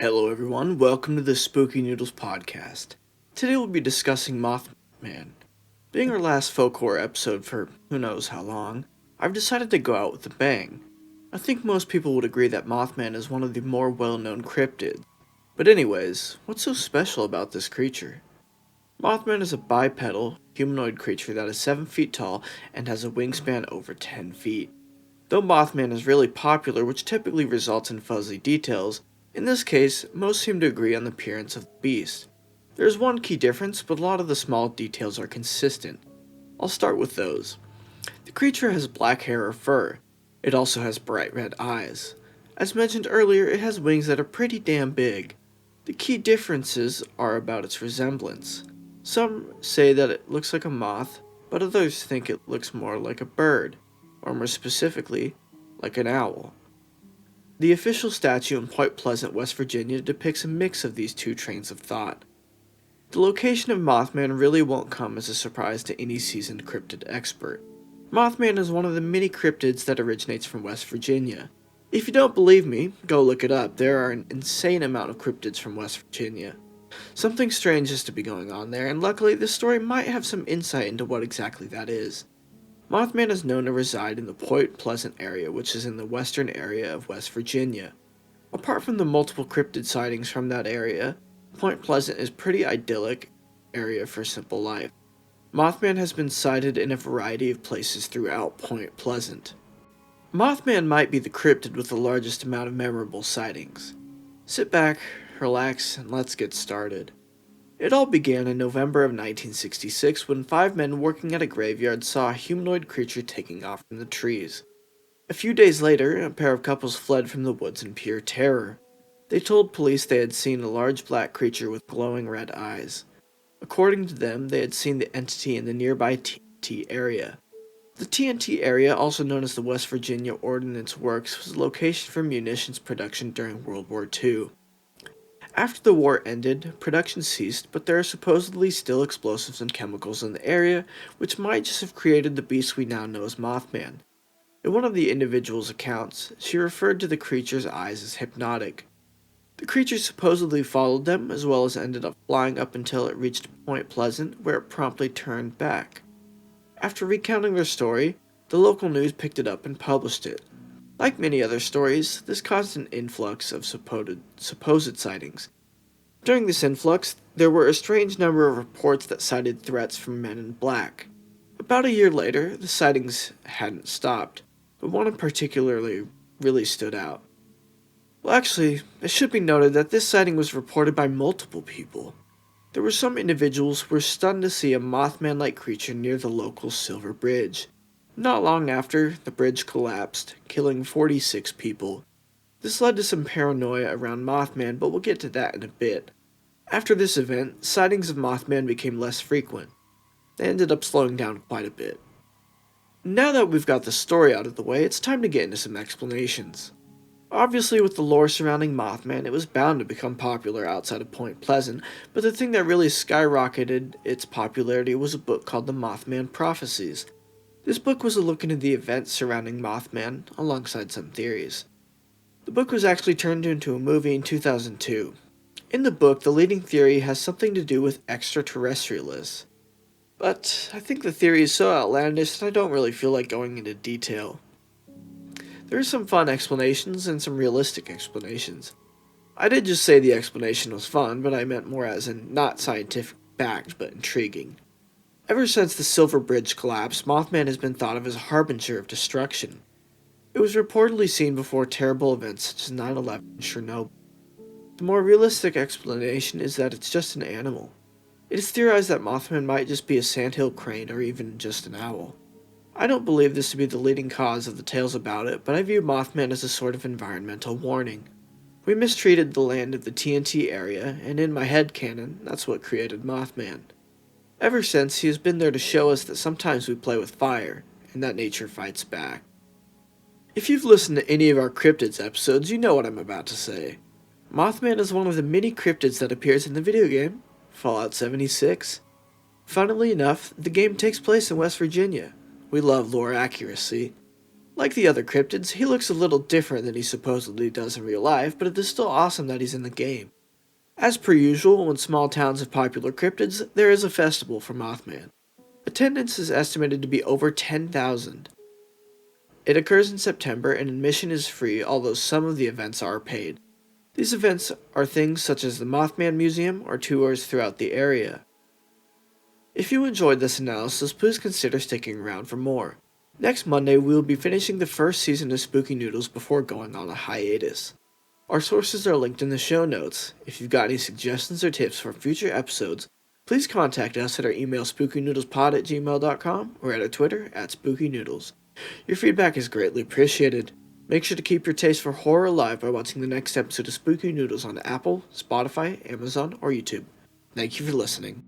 Hello everyone, welcome to the Spooky Noodles Podcast. Today we'll be discussing Mothman. Being our last folk horror episode for who knows how long, I've decided to go out with a bang. I think most people would agree that Mothman is one of the more well-known cryptids. But anyways, what's so special about this creature? Mothman is a bipedal, humanoid creature that is 7 feet tall and has a wingspan over 10 feet. Though Mothman is really popular, which typically results in fuzzy details, in this case, most seem to agree on the appearance of the beast. There is one key difference, but a lot of the small details are consistent. I'll start with those. The creature has black hair or fur. It also has bright red eyes. As mentioned earlier, it has wings that are pretty damn big. The key differences are about its resemblance. Some say that it looks like a moth, but others think it looks more like a bird, or more specifically, like an owl. The official statue in Point Pleasant, West Virginia depicts a mix of these two trains of thought. The location of Mothman really won't come as a surprise to any seasoned cryptid expert. Mothman is one of the many cryptids that originates from West Virginia. If you don't believe me, go look it up. There are an insane amount of cryptids from West Virginia. Something strange is to be going on there, and luckily this story might have some insight into what exactly that is. Mothman is known to reside in the Point Pleasant area, which is in the western area of West Virginia. Apart from the multiple cryptid sightings from that area, Point Pleasant is a pretty idyllic area for simple life. Mothman has been sighted in a variety of places throughout Point Pleasant. Mothman might be the cryptid with the largest amount of memorable sightings. Sit back, relax, and let's get started. It all began in November of 1966 when 5 men working at a graveyard saw a humanoid creature taking off from the trees. A few days later, a pair of couples fled from the woods in pure terror. They told police they had seen a large black creature with glowing red eyes. According to them, they had seen the entity in the nearby TNT area. The TNT area, also known as the West Virginia Ordnance Works, was a location for munitions production during World War II. After the war ended, production ceased, but there are supposedly still explosives and chemicals in the area, which might just have created the beast we now know as Mothman. In one of the individual's accounts, she referred to the creature's eyes as hypnotic. The creature supposedly followed them, as well as ended up flying up until it reached Point Pleasant, where it promptly turned back. After recounting their story, the local news picked it up and published it. Like many other stories, this caused an influx of supposed sightings. During this influx, there were a strange number of reports that cited threats from men in black. About a year later, the sightings hadn't stopped, but one in particular really stood out. Well, actually, it should be noted that this sighting was reported by multiple people. There were some individuals who were stunned to see a Mothman-like creature near the local Silver Bridge. Not long after, the bridge collapsed, killing 46 people. This led to some paranoia around Mothman, but we'll get to that in a bit. After this event, sightings of Mothman became less frequent. They ended up slowing down quite a bit. Now that we've got the story out of the way, it's time to get into some explanations. Obviously, with the lore surrounding Mothman, it was bound to become popular outside of Point Pleasant, but the thing that really skyrocketed its popularity was a book called The Mothman Prophecies. This book was a look into the events surrounding Mothman, alongside some theories. The book was actually turned into a movie in 2002. In the book, the leading theory has something to do with extraterrestrialists. But I think the theory is so outlandish that I don't really feel like going into detail. There are some fun explanations and some realistic explanations. I did just say the explanation was fun, but I meant more as in not scientific fact, but intriguing. Ever since the Silver Bridge collapse, Mothman has been thought of as a harbinger of destruction. It was reportedly seen before terrible events such as 9/11 and Chernobyl. The more realistic explanation is that it's just an animal. It is theorized that Mothman might just be a sandhill crane or even just an owl. I don't believe this to be the leading cause of the tales about it, but I view Mothman as a sort of environmental warning. We mistreated the land of the TNT area, and in my headcanon, that's what created Mothman. Ever since, he has been there to show us that sometimes we play with fire, and that nature fights back. If you've listened to any of our cryptids episodes, you know what I'm about to say. Mothman is one of the many cryptids that appears in the video game, Fallout 76. Funnily enough, the game takes place in West Virginia. We love lore accuracy. Like the other cryptids, he looks a little different than he supposedly does in real life, but it is still awesome that he's in the game. As per usual, when small towns have popular cryptids, there is a festival for Mothman. Attendance is estimated to be over 10,000. It occurs in September and admission is free, although some of the events are paid. These events are things such as the Mothman Museum or tours throughout the area. If you enjoyed this analysis, please consider sticking around for more. Next Monday, we will be finishing the first season of Spooky Noodles before going on a hiatus. Our sources are linked in the show notes. If you've got any suggestions or tips for future episodes, please contact us at our email spookynoodlespod@gmail.com or at our Twitter @spookynoodles. Your feedback is greatly appreciated. Make sure to keep your taste for horror alive by watching the next episode of Spooky Noodles on Apple, Spotify, Amazon, or YouTube. Thank you for listening.